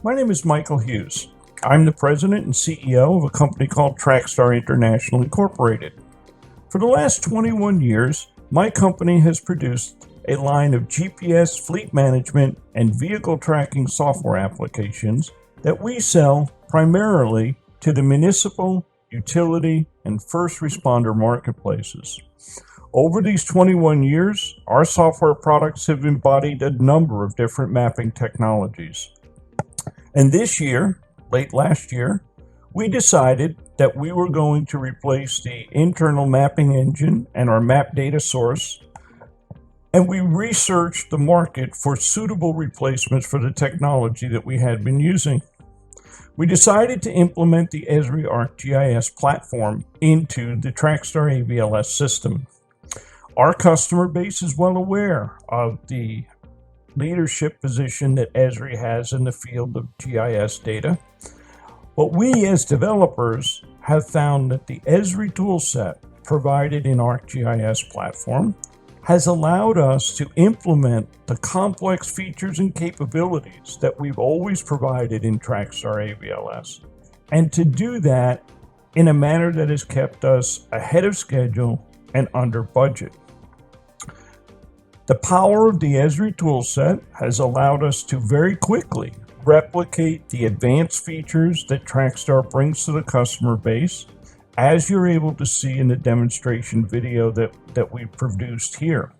My name is Michael Hughes. I'm the president and CEO of a company called Track Star International Incorporated. For the last 21 years, my company has produced a line of GPS fleet management and vehicle tracking software applications that we sell primarily to the municipal, utility, and first responder marketplaces. Over these 21 years, our software products have embodied a number of different mapping technologies. And this year, late last year, we decided that we were going to replace the internal mapping engine and our map data source, and we researched the market for suitable replacements for the technology that we had been using. We decided to implement the Esri ArcGIS Platform into the Track Star AVLS system. Our customer base is well aware of the leadership position that Esri has in the field of GIS data. But we as developers have found that the Esri toolset provided in ArcGIS Platform has allowed us to implement the complex features and capabilities that we've always provided in Track Star AVLS, and to do that in a manner that has kept us ahead of schedule and under budget. The power of the Esri toolset has allowed us to very quickly replicate the advanced features that Track Star brings to the customer base, as you're able to see in the demonstration video that we produced here.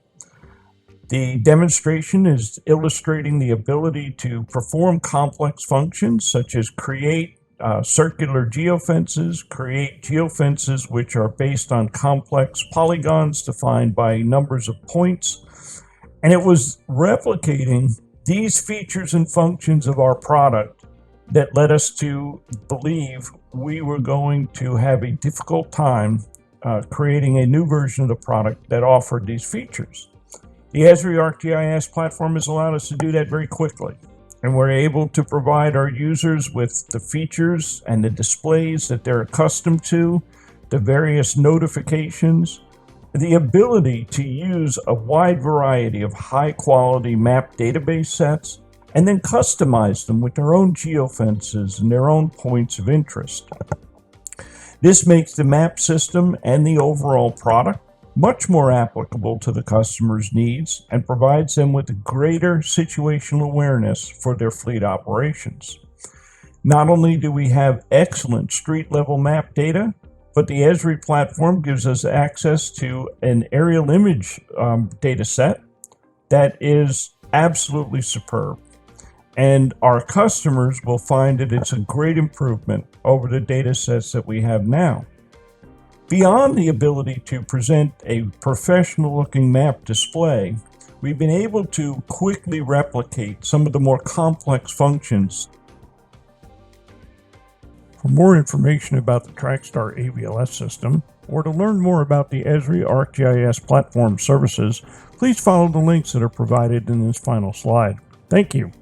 The demonstration is illustrating the ability to perform complex functions such as create circular geofences, create geofences which are based on complex polygons defined by numbers of points. And it was replicating these features and functions of our product that led us to believe we were going to have a difficult time creating a new version of the product that offered these features. The Esri ArcGIS platform has allowed us to do that very quickly, and we're able to provide our users with the features and the displays that they're accustomed to, the various notifications, the ability to use a wide variety of high-quality map database sets and then customize them with their own geofences and their own points of interest. This makes the map system and the overall product much more applicable to the customer's needs and provides them with a greater situational awareness for their fleet operations. Not only do we have excellent street-level map data, but the Esri platform gives us access to an aerial image data set that is absolutely superb. And our customers will find that it's a great improvement over the data sets that we have now. Beyond the ability to present a professional-looking map display, we've been able to quickly replicate some of the more complex functions. For more information about the Track Star AVLS system, or to learn more about the Esri ArcGIS Platform services, please follow the links that are provided in this final slide. Thank you.